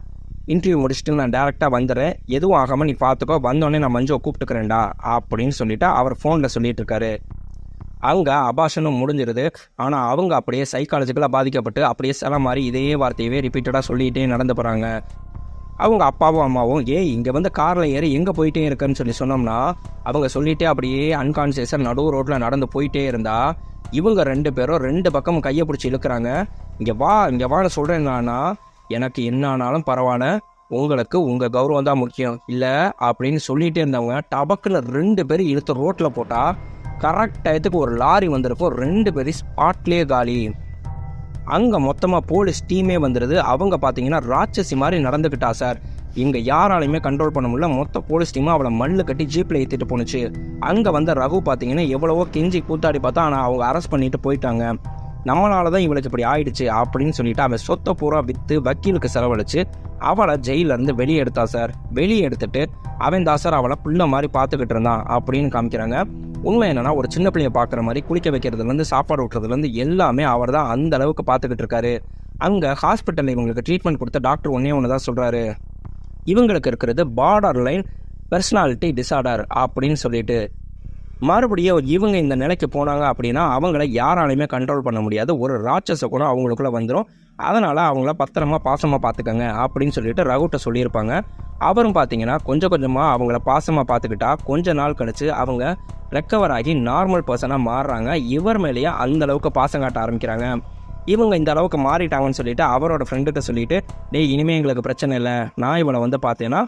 இன்டர்வியூ முடிச்சுட்டு நான் டேரெக்டாக வந்துடுறேன், எதுவும் ஆகாமல் நீ பார்த்துக்கோ, வந்தோடனே நான் மஞ்சுவை கூப்பிட்டுக்கிறேன்டா அப்படின்னு சொல்லிவிட்டு அவர் ஃபோனில் சொல்லிட்டு இருக்காரு. அங்கே அபார்ஷனும் முடிஞ்சிருது. ஆனால் அவங்க அப்படியே சைக்காலஜிக்கலாக பாதிக்கப்பட்டு அப்படியே சில மாதிரி இதே வார்த்தையவே ரிப்பீட்டடாக சொல்லிகிட்டே நடந்து போகிறாங்க. அவங்க அப்பாவும் அம்மாவும் இங்கே வந்து காரில் ஏறி எங்கே போயிட்டே இருக்குன்னு சொல்லி சொன்னோம்னா அவங்க சொல்லிகிட்டே அப்படியே அன்கான்சியஸாக நடு ரோட்டில் நடந்து போயிட்டே இருந்தா இவங்க 2 பேரும் 2 பக்கமும் கையை பிடிச்சி இழுக்கிறாங்க. இங்கே வான்னு சொல்கிறேன்னா எனக்கு என்ன ஆனாலும் பரவாயில்ல, உங்களுக்கு உங்கள் கௌரவம் தான் முக்கியம் இல்லை அப்படின்னு சொல்லிகிட்டே இருந்தவங்க டபக்குன்னு 2 பேரும் இழுத்து ரோட்டில் போட்டால் கரெக்ட் டயத்துக்கு ஒரு லாரி வந்திருக்கும். 2 பேரும் ஸ்பாட்லேயே காலி. அங்கே மொத்தமாக போலீஸ் டீமே வந்துடுது. அவங்க பார்த்தீங்கன்னா ராட்சசி மாதிரி நடந்துக்கிட்டா சார், இங்கே யாராலையுமே கண்ட்ரோல் பண்ண முடியல. மொத்த போலீஸ் டீமும் அவளை மல்லு கட்டி ஜீப்பில் ஏற்றிட்டு போணுச்சு. அங்கே வந்த ரகு பார்த்தீங்கன்னா எவ்வளவோ கெஞ்சி கூத்தாடி பார்த்தா, ஆனால் அவங்க அரெஸ்ட் பண்ணிட்டு போயிட்டாங்க. நம்மளால தான் இவளுக்கு இப்படி ஆயிடுச்சு அப்படின்னு சொல்லிட்டு அவன் சொத்தை பூரா விற்று வக்கீலுக்கு செலவழிச்சு அவளை ஜெயிலேருந்து வெளியே எடுத்தா சார். வெளியே எடுத்துட்டு அவன் தான் சார் அவளை புள்ள மாதிரி பார்த்துக்கிட்டு இருந்தான் அப்படின்னு காமிக்கிறாங்க. உண்மை என்னன்னா, ஒரு சின்ன பிள்ளைய பார்க்குற மாதிரி குளிக்க வைக்கிறதுலேருந்து சாப்பாடு ஊட்டுறதுலேருந்து எல்லாமே அவர் தான் அந்த அளவுக்கு பார்த்துக்கிட்டு இருக்காரு. அங்கே ஹாஸ்பிட்டலில் இவங்களுக்கு ட்ரீட்மெண்ட் கொடுத்த டாக்டர் ஒன்று தான் சொல்கிறாரு, இவங்களுக்கு இருக்கிறது பார்டர் லைன் பர்சனாலிட்டி டிசார்டர் அப்படின்னு சொல்லிட்டு. மறுபடியும் இவங்க இந்த நிலைக்கு போனாங்க அப்படின்னா அவங்கள யாராலையுமே கண்ட்ரோல் பண்ண முடியாது. ஒரு ராட்சச கூட அவங்களுக்குள்ளே வந்துடும். அதனால் அவங்கள பத்திரமா பாசமாக பார்த்துக்கங்க அப்படின்னு சொல்லிட்டு ரகுட்ட சொல்லியிருப்பாங்க. அவரும் பார்த்தீங்கன்னா கொஞ்சம் கொஞ்சமாக அவங்கள பாசமாக பார்த்துக்கிட்டா கொஞ்ச நாள் கழிச்சு அவங்க ரெக்கவர் ஆகி நார்மல் பர்சனாக மாறுறாங்க. இவர் மேலேயே அந்த அளவுக்கு பாசம் காட்ட ஆரம்பிக்கிறாங்க. இவங்க இந்த அளவுக்கு மாறிட்டாங்கன்னு சொல்லிட்டு அவரோட ஃப்ரெண்டுகிட்ட சொல்லிட்டு, டேய் இனிமேல் எங்களுக்கு பிரச்சனை இல்லை, நான் இவளை வந்து பார்த்தேன்னா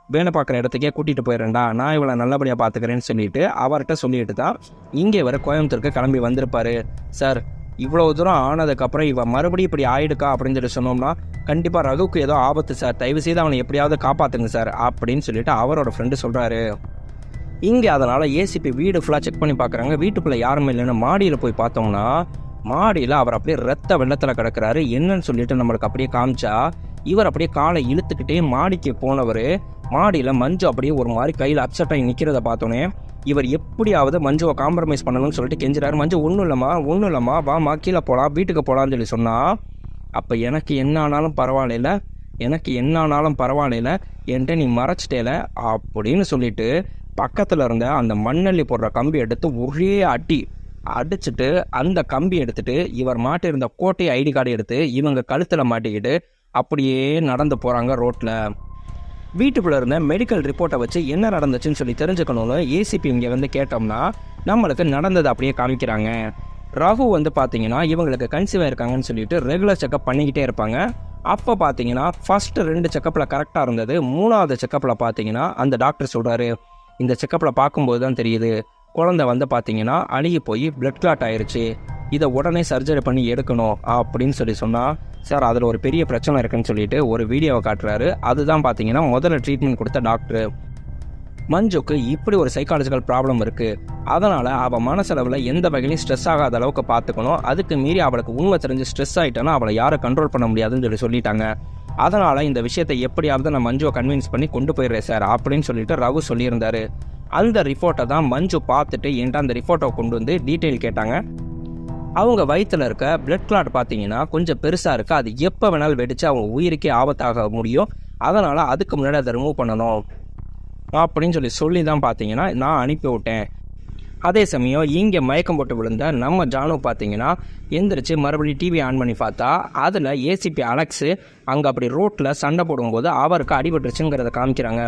வேலை பார்க்குற இடத்துக்கே கூட்டிகிட்டு போயிடுறேன்டா, நான் இவளை நல்லபடியாக பார்த்துக்கிறேன்னு சொல்லிட்டு அவர்கிட்ட சொல்லிட்டு தான் இங்கே வர கோயம்புத்தூருக்கு கிளம்பி வந்திருப்பாரு. சார் இவ்வளோ தூரம் ஆனதுக்கப்புறம் இவன் மறுபடியும் இப்படி ஆயிடுக்கா அப்படின்னு சொல்லி சொன்னோம்னா கண்டிப்பாக ரகுக்கு ஏதோ ஆபத்து சார், தயவு செய்து அவனை எப்படியாவது காப்பாற்றுங்க சார் அப்படின்னு சொல்லிட்டு அவரோட ஃப்ரெண்டு சொல்கிறாரு. இங்கே அதனால் ஏசிபி வீடு ஃபுல்லாக செக் பண்ணி பார்க்குறாங்க. வீட்டுக்குள்ளே யாருமே இல்லைன்னு மாடியில் போய் பார்த்தோம்னா மாடியில் அவர் அப்படியே ரத்த வெள்ளத்தில் கிடக்கிறாரு. என்னன்னு சொல்லிட்டு நம்மளுக்கு அப்படியே காமிச்சா இவர் அப்படியே காலை இழுத்துக்கிட்டே மாடிக்கு போனவர் மாடியில் மஞ்சு அப்படியே ஒரு மாதிரி கையில் அப்செட் ஆகி நிற்கிறத பார்த்தோன்னே இவர் எப்படியாவது மஞ்சுவை காம்ப்ரமைஸ் பண்ணணும்னு சொல்லிட்டு கெஞ்சுறாரு. மஞ்சு ஒன்றும் இல்லைம்மா வாமா கீழே போகலாம் வீட்டுக்கு போகலான்னு சொல்லி சொன்னால், அப்போ எனக்கு என்ன ஆனாலும் பரவாயில்ல, என்கிட்ட நீ மறைச்சிட்டேல அப்படின்னு சொல்லிட்டு பக்கத்தில் இருந்த அந்த மண்ணள்ளி போடுற கம்பி எடுத்து ஒரே அடிச்சுட்டு அந்த கம்பி எடுத்துட்டு இவர் மாட்டிருந்த கோட்டை ஐடி கார்டு எடுத்து இவங்க கழுத்தில் மாட்டிக்கிட்டு அப்படியே நடந்து போகிறாங்க ரோட்டில். வீட்டுக்குள்ளே இருந்த மெடிக்கல் ரிப்போர்ட்டை வச்சு என்ன நடந்துச்சுன்னு சொல்லி தெரிஞ்சுக்கணும்னு ஏசிபி இங்கே வந்து கேட்டோம்னா நம்மளுக்கு நடந்தது அப்படியே காமிக்கிறாங்க. ரகு வந்து பார்த்தீங்கன்னா இவங்களுக்கு கன்சீவ் இருக்காங்கன்னு சொல்லிட்டு ரெகுலர் செக்கப் பண்ணிக்கிட்டே இருப்பாங்க. அப்போ பார்த்தீங்கன்னா ஃபஸ்ட்டு 2 செக்கப்பில் கரெக்டாக இருந்தது. 3வது செக்கப்பில் பார்த்தீங்கன்னா அந்த டாக்டர் சொல்கிறாரு, இந்த செக்கப்பில் பார்க்கும்போது தான் தெரியுது குழந்தை வந்து பார்த்தீங்கன்னா அழுகி போய் பிளட் கிளாட் ஆயிடுச்சு, இதை உடனே சர்ஜரி பண்ணி எடுக்கணும் அப்படின்னு சொல்லி சொன்னால், சார் அதில் ஒரு பெரிய பிரச்சனை இருக்குன்னு சொல்லிட்டு ஒரு வீடியோவை காட்டுறாரு. அதுதான் பார்த்தீங்கன்னா முதல்ல ட்ரீட்மெண்ட் கொடுத்த டாக்டர். மஞ்சுக்கு இப்படி ஒரு சைக்காலஜிக்கல் ப்ராப்ளம் இருக்குது, அதனால் அவள் மனசளவில் எந்த வகையிலையும் ஸ்ட்ரெஸ் ஆகாத அளவுக்கு பார்த்துக்கணும், அதுக்கு மீறி அவளுக்கு உண்மை தெரிஞ்சு ஸ்ட்ரெஸ் ஆகிட்டோன்னா அவளை யாரும் கண்ட்ரோல் பண்ண முடியாதுன்னு சொல்லிட்டாங்க. அதனால் இந்த விஷயத்தை எப்படியாவது நான் மஞ்சுவை கன்வின்ஸ் பண்ணி கொண்டு போயிடுறேன் சார் அப்படின்னு சொல்லிட்டு ரகு சொல்லியிருந்தாரு. அந்த ரிப்போர்ட்டை தான் மஞ்சு பார்த்துட்டு என்கிட்ட அந்த ரிப்போர்ட்டை கொண்டு வந்து டீட்டெயில் கேட்டாங்க. அவங்க வயிற்றில் இருக்க பிளட் கிளாட் பார்த்தீங்கன்னா கொஞ்சம் பெருசாக இருக்குது, அது எப்போ வேணாலும் வெடித்து அவங்க உயிருக்கே ஆபத்தாக முடியும், அதனால் அதுக்கு முன்னாடி அதை ரிமூவ் பண்ணணும் அப்படின்னு சொல்லி தான் பார்த்தீங்கன்னா நான் அனுப்பி விட்டேன். அதே சமயம் இங்கே மயக்கம் போட்டு விழுந்த நம்ம ஜானு பார்த்தீங்கன்னா எந்திரிச்சு மறுபடியும் டிவி ஆன் பண்ணி பார்த்தா அதில் ஏசிபி அலெக்ஸு அங்கே அப்படி ரோட்டில் சண்டை போடும்போது அவருக்கு அடிபட்டுருச்சுங்கிறத காமிக்கிறாங்க.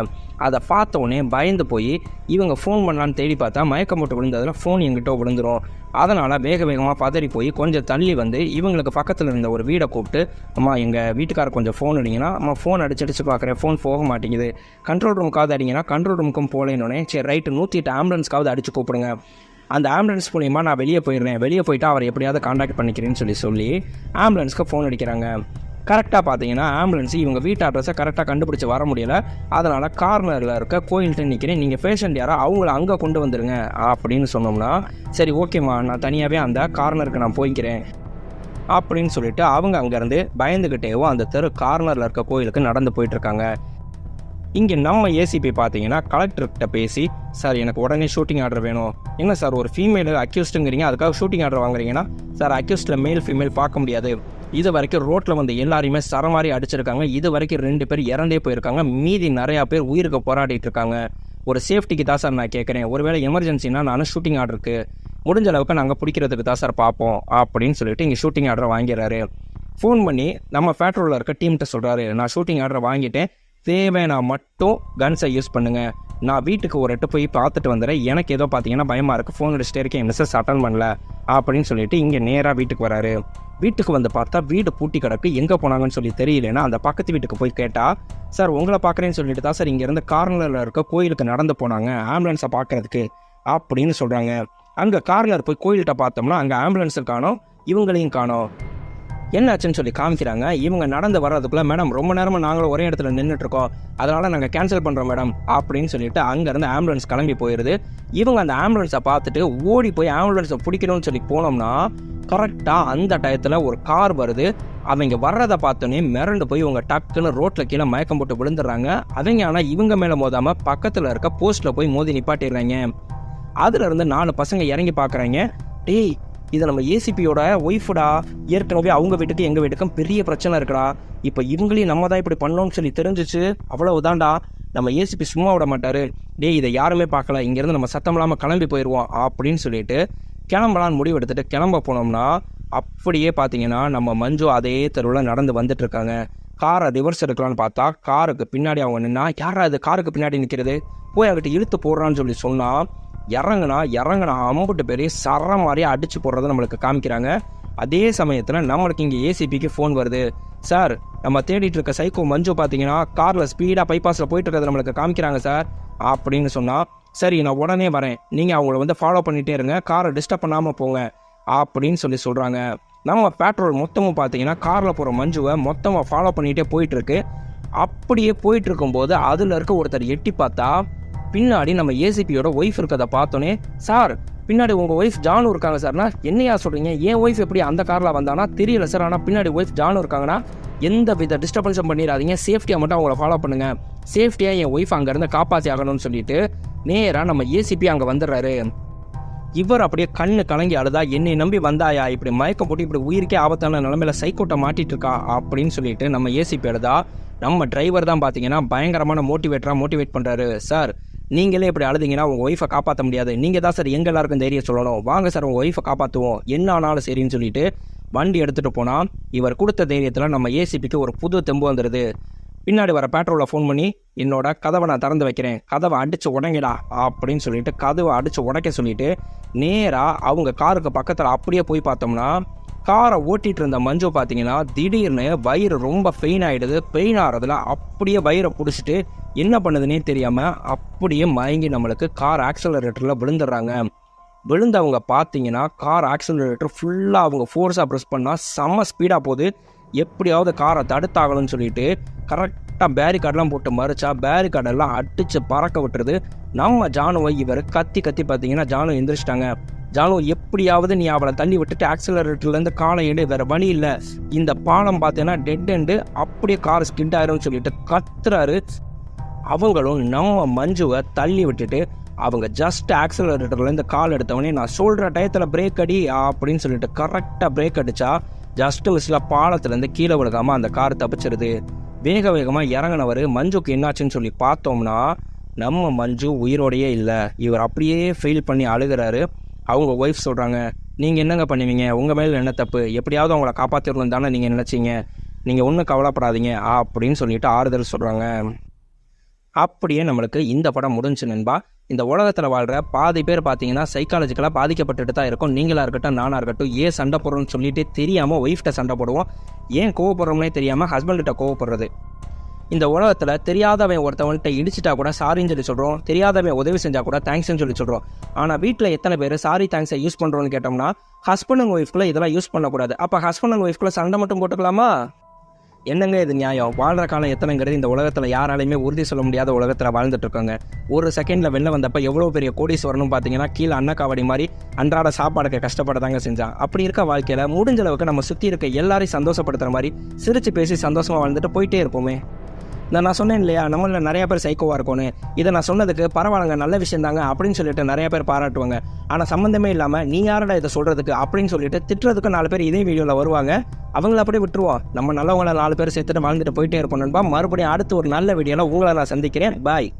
அதை பார்த்த உடனே பயந்து போய் இவங்க ஃபோன் பண்ணலான்னு தேடி பார்த்தா மயக்கம் போட்டு விழுந்ததில் ஃபோன் எங்கிட்ட விழுந்துடும். அதனால் வேகமாக பதறி போய் கொஞ்சம் தள்ளி வந்து இவங்களுக்கு பக்கத்தில் இருந்த ஒரு வீடை கூப்பிட்டு, அம்மா எங்கள் வீட்டுக்காரர் கொஞ்சம் ஃபோன் அடிங்கன்னா, அம்மா ஃபோன் அடிச்சு பார்க்குறேன், ஃபோன் போக மாட்டேங்குது, கண்ட்ரோல் ரூமுக்காவது அடிங்கன்னா கண்ட்ரோல் ரூமுக்கும் போகலன்னொடனே சரி ரைட்டு 108 ஆம்புலன்ஸ்க்காவது அடித்து கூப்பிடுங்க, அந்த ஆம்புலன்ஸ் மூலிமா நான் வெளியே போயிட்டு அவரை எப்படியாவது காண்டாக்ட் பண்ணிக்கிறேன்னு சொல்லி ஆம்புலன்ஸ்க்கு ஃபோன் அடிக்கிறாங்க. கரெக்டாக பார்த்தீங்கன்னா ஆம்புலன்ஸ் இவங்க வீட்டு அட்ரஸை கரெக்டாக கண்டுபிடிச்சி வர முடியலை, அதனால் கார்னரில் இருக்க கோயில்கிட்ட நிற்கிறேன், நீங்கள் பேஷண்ட் யாரோ அவங்கள அங்கே கொண்டு வந்துடுங்க அப்படின்னு சொன்னோம்னா, சரி ஓகேம்மா நான் தனியாகவே அந்த கார்னருக்கு நான் போய்க்கிறேன் அப்படின்னு சொல்லிட்டு அவங்க அங்கேருந்து பயந்துக்கிட்டேவும் அந்த தெரு கார்னரில் இருக்க கோயிலுக்கு நடந்து போயிட்டுருக்காங்க. இங்கே நம்ம ஏசிபி பார்த்தீங்கன்னா கலெக்டர்கிட்ட பேசி, சார் எனக்கு உடனே ஷூட்டிங் ஆர்டர் வேணும். என்ன சார் ஒரு ஃபீமேல் அக்யூஸ்டுங்கிறீங்க, அதுக்காக ஷூட்டிங் ஆர்டர் வாங்குறீங்கன்னா, சார் அக்யூஸ்டில் மேல் ஃபீமேல் பார்க்க முடியாது. இது வரைக்கும் ரோட்டில் வந்து எல்லாரையுமே சரமாரி அடிச்சிருக்காங்க. இது வரைக்கும் 2 பேர் இறந்தே போயிருக்காங்க. மீதி நிறையா பேர் உயிருக்கு போராடிட்டு இருக்காங்க. ஒரு சேஃப்டிக்கு தான் சார் நான் கேட்குறேன். ஒருவேளை எமர்ஜென்சினா நான் ஷூட்டிங் ஆர்டருக்கு முடிஞ்ச அளவுக்கு நாங்கள் பிடிக்கிறதுக்கு தான் சார் பார்ப்போம் அப்படின்னு சொல்லிட்டு இங்கே ஷூட்டிங் ஆர்டரை வாங்கிடுறாரு. ஃபோன் பண்ணி நம்ம ஃபேக்ட்ரியில் இருக்க டீம்கிட்ட சொல்கிறாரு, நான் ஷூட்டிங் ஆர்டரை வாங்கிட்டேன், தேவைன்னா மட்டும் கன்ஸை யூஸ் பண்ணுங்கள், நான் வீட்டுக்கு ஒரு எட்டு போய் பார்த்துட்டு வந்துடுறேன், எனக்கு ஏதோ பார்த்தீங்கன்னா பயமாக இருக்குது, ஃபோன் அடிச்சுட்டே இருக்கேன், மெசேஜ் அட்டன் பண்ணல அப்படின்னு சொல்லிட்டு இங்கே நேராக வீட்டுக்கு வராரு. வீட்டுக்கு வந்து பார்த்தா வீடு பூட்டி கிடக்கு. எங்கே போனாங்கன்னு சொல்லி தெரியலன்னா அந்த பக்கத்து வீட்டுக்கு போய் கேட்டால், சார் உங்களை பார்க்குறேன்னு சொல்லிட்டு தான் சார் இங்கேருந்து கார்னரில் இருக்க கோயிலுக்கு நடந்து போனாங்க ஆம்புலன்ஸை பார்க்குறதுக்கு அப்படின்னு சொல்கிறாங்க. அங்கே கார்னர் போய் கோயில்கிட்ட பார்த்தோம்னா அங்கே ஆம்புலன்ஸை காணோம், இவங்களையும் காணோம். என்னாச்சுன்னு சொல்லி காமிக்கிறாங்க. இவங்க நடந்து வர்றதுக்குள்ளே, மேடம் ரொம்ப நேரமாக நாங்களும் ஒரே இடத்துல நின்றுட்டுருக்கோம், அதனால் நாங்கள் கேன்சல் பண்ணுறோம் மேடம் அப்படின்னு சொல்லிட்டு அங்கேருந்து ஆம்புலன்ஸ் கிளம்பி போயிடுது. இவங்க அந்த ஆம்புலன்ஸை பார்த்துட்டு ஓடி போய் ஆம்புலன்ஸை பிடிக்கணும்னு சொல்லி போனோம்னா கரெக்டாக அந்த டயத்தில் ஒரு கார் வருது. அவங்க வர்றதை பார்த்தோன்னே மிரண்டு போய் இவங்க டக்குன்னு ரோட்டில் கீழே மயக்கம் போட்டு விழுந்துடுறாங்க. அவங்க ஆனால் இவங்க மேலே மோதாமல் பக்கத்தில் இருக்க போஸ்ட்டில் போய் மோதி நிப்பாட்டிடுறாங்க. அதுலேருந்து 4 பசங்க இறங்கி பார்க்குறாங்க. டேய், இது நம்ம ஏசிபியோட ஒய்ஃபுடா, ஏற்கனவே அவங்க வீட்டுக்கு எங்கள் வீட்டுக்கும் பெரிய பிரச்சனை இருக்குடா, இப்போ இவங்களையும் நம்ம தான் இப்படி பண்ணோம்னு சொல்லி தெரிஞ்சிச்சு, அவ்வளவுதான்டா, நம்ம ஏசிபி சும்மா விட மாட்டார், டேய் இதை யாருமே பார்க்கல, இங்கேருந்து நம்ம சத்தம் இல்லாமல் கிளம்பி போயிடுவோம் அப்படின்னு சொல்லிட்டு கிளம்பலான்னு முடிவு எடுத்துகிட்டு கிளம்ப போனோம்னா அப்படியே பார்த்தீங்கன்னா நம்ம மஞ்சு அதே தெருவில் நடந்து வந்துட்டு இருக்காங்க. காரை ரிவர்ஸ் எடுக்கலான்னு பார்த்தா காருக்கு பின்னாடி அவங்க நின்னா, யாரா அது காருக்கு பின்னாடி நிற்கிறது, போய் அவர்கிட்ட இழுத்து போடுறான்னு சொல்லி சொன்னால் இறங்கினா 50 பேர் சர மாதிரியே அடிச்சு போடுறத நம்மளுக்கு காமிக்கிறாங்க. அதே சமயத்தில் நம்மளுக்கு இங்கே ஏசிபிக்கு ஃபோன் வருது. சார் நம்ம தேடிட்டு இருக்க சைக்கோ மஞ்சு பார்த்தீங்கன்னா காரில் ஸ்பீடாக பைபாஸில் போயிட்டு இருக்கிறத நம்மளுக்கு காமிக்கிறாங்க சார் அப்படின்னு சொன்னால், சரி நான் உடனே வரேன், நீங்கள் அவங்கள வந்து ஃபாலோ பண்ணிகிட்டே இருங்க, காரை டிஸ்டர்ப் பண்ணாமல் போங்க அப்படின்னு சொல்கிறாங்க. நம்ம பெட்ரோல் மொத்தமும் பார்த்தீங்கன்னா காரில் போகிற மஞ்சுவை மொத்தமாக ஃபாலோ பண்ணிகிட்டே போயிட்டுருக்கு. அப்படியே போயிட்டு இருக்கும்போது அதில் இருக்க ஒருத்தர் எட்டி பார்த்தா பின்னாடி நம்ம ஏசிபியோட ஒய்ஃப் இருக்கிறத பார்த்தோன்னே, சார் பின்னாடி உங்கள் ஒய்ஃப் ஜானு இருக்காங்க சார்னா, என்னையா சொல்கிறீங்க, என் ஒய்ஃப் எப்படி அந்த காரில் வந்தானா தெரியல சார், ஆனால் பின்னாடி ஒய்ஃப் ஜானு இருக்காங்கன்னா எந்த வித டிஸ்டர்பன்ஸும் பண்ணிடாதீங்க, சேஃப்டியாக மட்டும் அவங்கள ஃபாலோ பண்ணுங்கள், சேஃப்டியாக என் ஒய்ஃப் அங்கேருந்து காப்பாற்றி ஆகணும்னு சொல்லிட்டு நேராக நம்ம ஏசிபி அங்கே வந்துடுறாரு. இவர் அப்படியே கண்ணு கலங்கி அழுதா, என்னை நம்பி வந்தாயா, இப்படி மயக்கம் போட்டு இப்படி உயிருக்கே ஆபத்தான நிலமையில சைக்கோட்டை மாட்டிட்டு இருக்கா அப்படின்னு சொல்லிட்டு நம்ம ஏசிபி எழுதா. நம்ம டிரைவர் தான் பார்த்தீங்கன்னா பயங்கரமான மோட்டிவேட் பண்ணுறாரு. சார் நீங்களே இப்படி அழுதிங்கன்னா உங்கள் ஒய்ஃபை காப்பாற்ற முடியாது, நீங்கள் தான் சார் எங்கள் எல்லாருக்கும் தைரியம் சொல்லணும், வாங்க சார் உங்கள் ஒய்ஃபை காப்பாற்றுவோம், என்ன ஆனாலும் சரின்னு சொல்லிட்டு வண்டி எடுத்துகிட்டு போனால் இவர் கொடுத்த தைரியத்தில் நம்ம ஏசிபிக்கு ஒரு புது தெம்பு வந்துடுது. பின்னாடி வர பெட்ரோலில் ஃபோன் பண்ணி, என்னோட கதவை நான் திறந்து வைக்கிறேன், கதவை அடித்து உடைங்கடா அப்படின்னு சொல்லிட்டு கதவை அடித்து உடைக்க சொல்லிட்டு நேராக அவங்க காருக்கு பக்கத்தில் அப்படியே போய் பார்த்தோம்னா காரை ஓட்டிகிட்டு இருந்த மஞ்சு பார்த்தீங்கன்னா திடீர்னு வயிறு ரொம்ப பெயின் ஆகிடுது. பெயின் ஆகிறதுல அப்படியே வயிறை பிடிச்சிட்டு என்ன பண்ணுதுன்னே தெரியாமல் அப்படியே மயங்கி நம்மளுக்கு கார் ஆக்சலரேட்டரில் விழுந்துடுறாங்க. விழுந்தவங்க பார்த்தீங்கன்னா கார் ஆக்சலரேட்டர் ஃபுல்லாக அவங்க ஃபோர்ஸாக ப்ரெஸ் பண்ணால் செம்ம ஸ்பீடாக போகுது. எப்படியாவது காரை தடுத்தாகணும்னு சொல்லிட்டு கரெக்டாக பேரிகார்டெலாம் போட்டு மறிச்சா பேரிகார்டெல்லாம் அடித்து பறக்க விட்டுருது. நம்ம ஜானுவை இவர் கத்தி பார்த்தீங்கன்னா ஜானு எந்திரிச்சிட்டாங்க. ஜானு எப்படியாவது நீ அவளை தள்ளி விட்டுட்டு ஆக்சலரேட்டர்லேருந்து காலை எடு, வேறு வழி இல்லை, இந்த பாலம் பார்த்தீங்கன்னா டெட் எண்டு, அப்படியே கார் ஸ்கிட் ஆயிரும்னு சொல்லிட்டு கத்துறாரு. அவங்களும் நம்ம மஞ்சுவை தள்ளி விட்டுட்டு அவங்க ஜஸ்ட் ஆக்சலரேட்டர்லேருந்து கால் எடுத்தவொடனே நான் சொல்கிற டயத்தில் பிரேக் அடி அப்படின்னு சொல்லிட்டு கரெக்டாக பிரேக் அடித்தா ஜஸ்ட் மிஸ்ல பாலத்துலேருந்து கீழே விழுகாமல் அந்த கார் தப்பிச்சிருது. வேகமாக இறங்கினவர் மஞ்சுக்கு என்னாச்சுன்னு சொல்லி பார்த்தோம்னா நம்ம மஞ்சு உயிரோடையே இல்லை. இவர் அப்படியே ஃபெயில் பண்ணி அழுகிறாரு. அவங்க ஒய்ஃப் சொல்கிறாங்க, நீங்கள் என்னங்க பண்ணுவீங்க, உங்கள் மேலே என்ன தப்பு, எப்படியாவது அவங்கள காப்பாற்றிடணும் தானே நீங்கள் நினச்சிங்க, நீங்கள் ஒன்றும் கவலைப்படாதீங்க அப்படின்னு சொல்லிட்டு ஆறுதல் சொல்கிறாங்க. அப்படியே நம்மளுக்கு இந்த படம் முடிஞ்சு நண்பா. இந்த உலகத்தில் வாழ்கிற பாதி பேர் பார்த்தீங்கன்னா சைக்காலஜிக்கலாக பாதிக்கப்பட்டுட்டு தான் இருக்கும். நீங்களாக இருக்கட்டும் நானாக இருக்கட்டும், ஏன் சண்டை போடுறோம்னு சொல்லிட்டு தெரியாமல் ஒய்ஃப்கிட்ட சண்டை போடுவோம், ஏன் கோவப்படுறோம்னே தெரியாமல் ஹஸ்பண்ட்கிட்ட கோவப்படுறது. இந்த உலகத்தில் தெரியாதவன் ஒருத்தவன்கிட்ட இடிச்சிட்டா கூட சாரின்னு சொல்லி சொல்கிறோம், தெரியாதவன் உதவி செஞ்சால் கூட தேங்க்ஸ்ன்னு சொல்லி சொல்கிறோம். ஆனால் வீட்டில் எத்தனை பேர் சாரி தேங்க்ஸை யூஸ் பண்ணுறோன்னு கேட்டோம்னா ஹஸ்பண்ட் அண்ட் ஒய்ஃப்குள்ளே இதெல்லாம் யூஸ் பண்ணக்கூடாது. அப்போ ஹஸ்பண்ட் அண்ட் ஒய்ஃப்குள்ளே சண்டை மட்டும் போட்டுக்கலாமா? என்னங்க இது நியாயம்? வாழ்கிற காலம் எத்தனைங்கிறது இந்த உலகத்தில் யாராலையுமே உறுதி சொல்ல முடியாத உலகத்தில் வாழ்ந்துட்டு இருக்காங்க. ஒரு செகண்டில் வெளில வந்தப்போ எவ்வளோ பெரிய கோடீஸ்வரனும் பார்த்தீங்கன்னா கீழே அன்னக்காவடி மாதிரி அன்றாட சாப்பாடுக்கு கஷ்டப்படதாங்க செஞ்சான். அப்படி இருக்க வாழ்க்கையில் முடிஞ்ச அளவுக்கு நம்ம சுற்றி இருக்க எல்லாரையும் சந்தோஷப்படுத்துகிற மாதிரி சிரித்து பேசி சந்தோஷமாக வாழ்ந்துட்டு போயிட்டே இருப்போமே. நான் சொன்னேன் இல்லையா, நம்மள நிறைய பேர் சைக்கோவாக இருக்கும்னு. இதை நான் சொன்னதுக்கு பரவாயில்லங்க, நல்ல விஷயம் தாங்க அப்படின்னு சொல்லிட்டு நிறைய பேர் பாராட்டுவாங்க. ஆனால் சம்மந்தமே இல்லாமல் நீ யாரடா இதை சொல்கிறதுக்கு அப்படின்னு சொல்லிட்டு திட்டுறதுக்கு 4 பேர் இதே வீடியோவில் வருவாங்க. அவங்கள அப்படியே விட்டுருவோம். நம்ம நல்லவங்களை 4 பேர் சேர்த்துட்டு வாழ்ந்துட்டு போயிட்டே இருப்போம் நண்பா. மறுபடியும் அடுத்து ஒரு நல்ல வீடியோவில் உங்களை நான் சந்திக்கிறேன். பாய்.